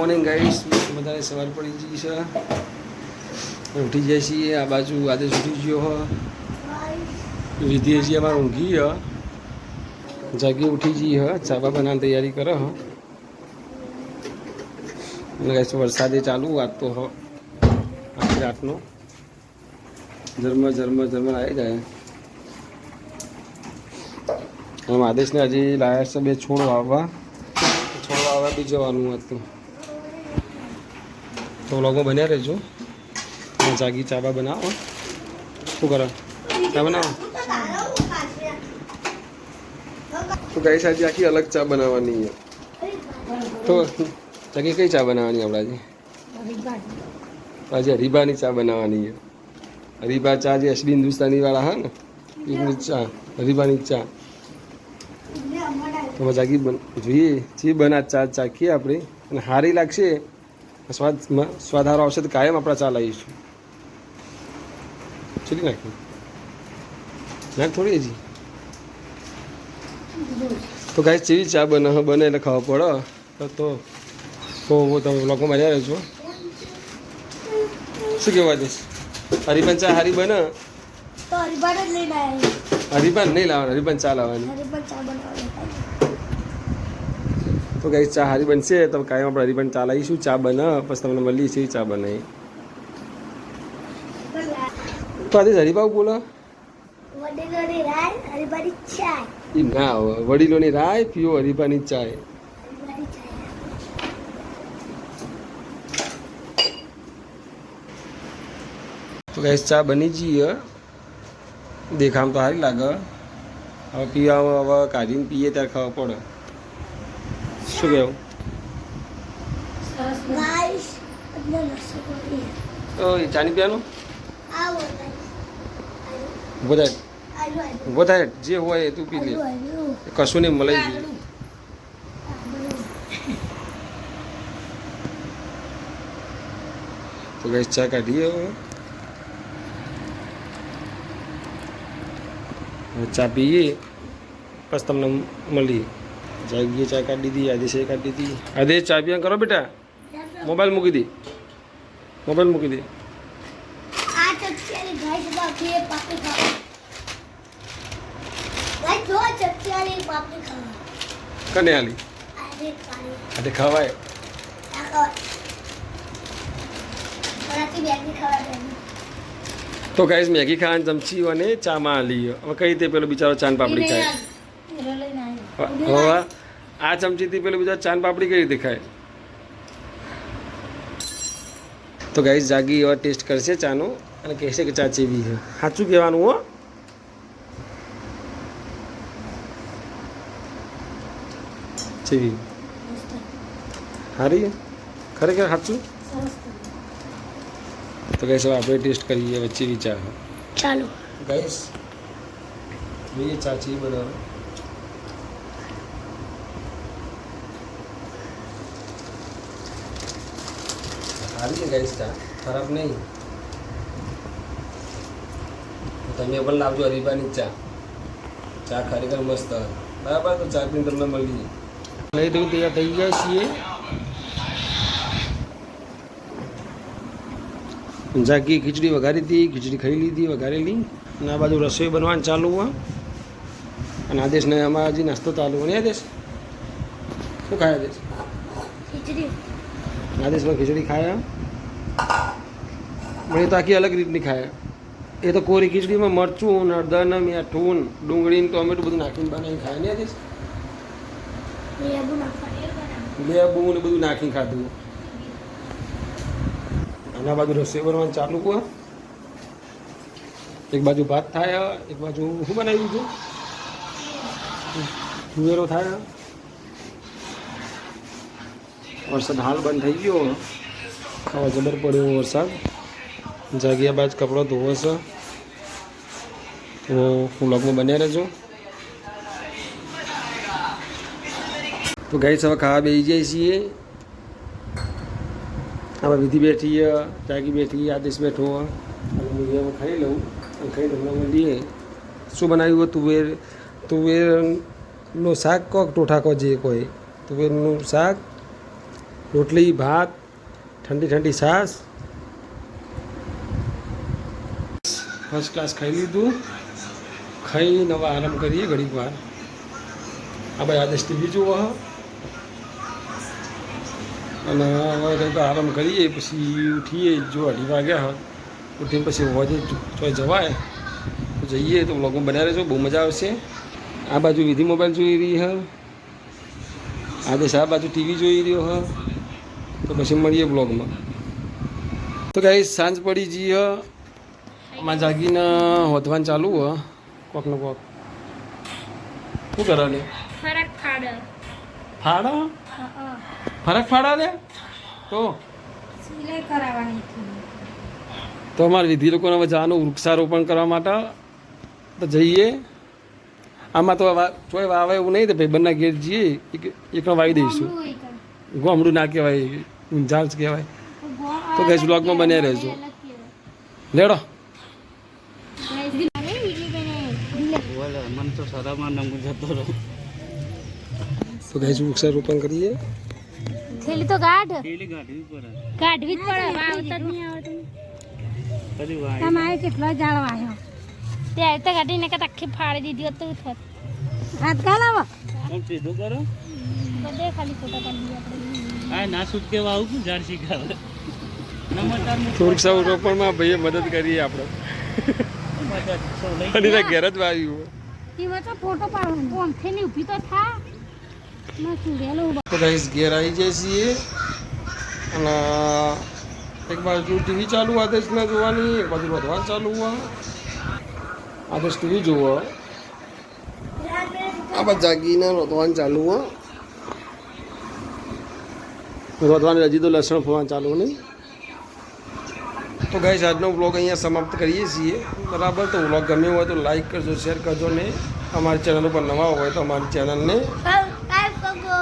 Morning guys, બધાને સવાર પડી ગઈ છે, ઉઠી જાય છીએ. આ બાજુ આદેશ ઉઠી ગયો હ, વિધિ હજી અમારે ઊંઘી હ, જાગી ઉઠી જઈ હ, ચાબા બનાવવાની તૈયારી કરે હ. ગાઈસ વરસાદે ચાલુ વાત તો હ, આખી રાતનો ઝરમર આવી જાય. આમ આદેશને હજી લાયા છે 2 છોડ વાવવા બી જવાનું હતું. તો વ્લોગમાં બન્યા રહેજો. જાગી ચાબા બનાવો. શું કરો? ચા બનાવો. તો ગાઈસ આજે આખી અલગ ચા બનાવવાની છે. તો જાગી કઈ ચા બનાવવાની આપણે આજે હરીબાની ચા બનાવવાની છે. હરીબા ચા જે એસબી હિન્દુસ્તાની વાળા હા ને એમની ચા, હરીબાની ચા. તો જાગી જોઈએ જે બના ચા ચાખીએ આપણે, અને સારી લાગશે, સ્વાદ સારો આવશે તો કાયમ આપણા ચા લઈશું. ચલી નાખી નાખ થોડી હજી. તો ગાઈસ જેવી ચા બને એટલે ખાવા પડે. તો તમે બ્લોગમાં મજા રહેજો. શું કહેવા દઈશ? હરીબાન ચા હારી બને તો હરીબાન નહીં લાવવાનું, હરીબાન ચા લાવવાની. તો ગાઈસ ચા હારી બનશે તો કાયમ આપણે હરીબાન ચા લાવીશું. ચા બને પછી તમને મળી છે ચા બનાવી. તો આજે હરીબાબુ બોલો ના વડીલોની રાય પીઓ હરીબાની ચાય. તો ગાઈસ ચા બની જઈએ, દેખામાં તો સારી લાગે. હવે પીવામાં હવે કાઢીને પીએ ત્યારે ખબર પડે. શું કહેવું? ચાની પીવાનું ઊભો થાય જે હોય એ તું પી લે, કશું નહીં મલાઈ ગયું. તો ગાઈસ ચા કાઢીએ. ચા પીએ બસ તમને મળીએ. જાગીએ ચા કાઢી દીધી, આદેશે કાઢી દીધી. આદેશ ચા પીવા કરો બેટા, મોબાઈલ મૂકી દે, મોબાઈલ મૂકી દે. કને આલી આજે ખવાય. તો ગાઈસ મેગી ખાવાની ચમચી અને ચામાં આલી. હવે કઈ રીતે પેલો બિચારો ચાન પાપડી ખાય? હવે આ ચમચીથી પેલો બિચારો ચાન પાપડી કઈ રીતે ખાય? તો ગાઈસ જાગી હવે ટેસ્ટ કરશે ચાનો અને કહેશે કે ચા ચેવી છે. સાચું કહેવાનું હો. ચેવી સારી ખરેખર સાચું. તો ગાઈસ હવે આપણે ટેસ્ટ કરીએ વચ્ચે ચા. ચાલો ગાઈસ જોઈએ ચા ચી બનાવે. સારી છે ગાઈસ ચા, ખરાબ નહીં. તમે પણ લાવજો હરીબાની ચા. ચા ખરેખર મસ્ત બરાબર. તો ચા પીને તમને મળી લઈ દઉં તૈયાર થઈ ગયા છીએ. જાગી ખીચડી વઘારી હતી, ખીચડી ખાઈ લીધી વઘારેલી. અને આ બાજુ રસોઈ બનવાનું ચાલુ હોય. અને આદેશને અમારા હજી નાસ્તો ચાલુ હોય. આદેશ શું ખાય? આદેશ ખીચડી. આદેશ પણ ખીચડી ખાયા, પણ એ તો આખી અલગ રીતની ખાયા. એ તો કોરી ખીચડીમાં મરચું, હળદર, મીઠું, ડુંગળી, ટોમેટું બધું નાખીને બનાવીને ખાય ને આદેશ. લેબુ ને બધું નાખીને ખાધું. આના બાજુ રસોઈ બનાવવાનું ચાલુ હોય. એક બાજુ ભાત થાય, એક બાજુ શું બનાવ્યું છે? તુવેરો થાય. વરસાદ હાલ બંધ થઈ ગયો. ખાવા જબર પડ્યો વરસાદ. જાગ્યા બાદ કપડો ધોવો છે. તો વ્લોગમાં બન્યા રહેજો. તો ગાઈસ હવે ખાવા બેસી જાય છીએ. હવે વિધિ બેઠી, જાગી બેઠી, આદેશ બેઠો. હું હવે ખાઈ લઉં અને ખાઈ તમને મળીએ. શું બનાવ્યું? તુવેરનું શાક, કોક ટોઠા કો જે કોઈ તુવેરનું શાક રોટલી ભાત ઠંડી ઠંડી છાશ ફર્સ્ટ ક્લાસ ખાઈ લીધું. ખાઈને હવે આરામ કરીએ ઘડીક વાર. આ ભાઈ આદેશ ટીવી જુઓ અને હવે કંઈક આરામ કરીએ પછી ઉઠીએ. જો 2:30 વાગ્યા હોય ઉઠીને પછી હોજે ચોય જવાય તો જઈએ તો બ્લોગમાં બનાવી રહેજો, બહુ મજા આવશે. આ બાજુ વિધિ મોબાઈલ જોઈ રહી હ, આદેશ આ બાજુ ટીવી જોઈ રહ્યો હ. તો પછી મળીએ બ્લોગમાં. તો ગાઈસ સાંજ પડી જઈએ, આમાં જાગીને હોધવાનું ચાલુ હ કોકનો કોક. શું કરે લે? ફરક ફાડે. ફાડો? ફરક ફાડા લે તો સિલાઈ કરાવવાની તો અમારે વિધિ લોકોને હવે જવાનું વૃક્ષારોપણ કરવા માટે તો જઈએ. આમાં તો ચોય વાવે એવું નહીં તો ભાઈ બંને ઘેર જઈએ એકનો વાવી દઈશું. ગોમડું ના કહેવાય, ઊંઝાળ જ કહેવાય. તો ગઈ બ્લોગમાં બન્યા રહેજો. લેડો તો ગઈ વૃક્ષારોપણ કરીએ. થેલી તો કાઢવી જ પડે, વાવતા જ નહીં આવડતું. તમારે કેટલો જાળ વાયો ત્યારે તો કાઢીને કે આખી ફાડી દીધી હોત તો થોત હાથ ગાલાવો સીધું કરો બધે ખાલી ફોટા કાઢી આપણે આ ના સુટ કે વાવું કે ઝાડ શીખાવે વૃક્ષારોપણમાં ભાઈએ મદદ કરી આપણે. અને ઘેર જ વાવ્યું. એમાં તો ફોટો પાડવાનો કોમથી ની ઊભી તો થા ના ચૂડેલો. તો ગાઈસ ઘેર આવી જાય છીએ અને એક બાજુ ટીવી ચાલુ આદેશને જોવાની, એક બાજુ વધવાનું ચાલુ હોય. આદેશ ટીવી જોવો, આ બાજુ જાગીને રોધવાનું ચાલુ હોય. રોધવાની હજી તો લસણ ફોવાનું ચાલુ નહીં. તો ગાઈસ આજનો વ્લોગ અહીંયા સમાપ્ત કરીએ છીએ. બરાબર, તો વ્લોગ ગમ્યો હોય તો લાઈક કરજો, શેર કરજો ને અમારી ચેનલ ઉપર નવા હોય તો અમારી ચેનલને સબસ્ક્રાઇબ કરજો.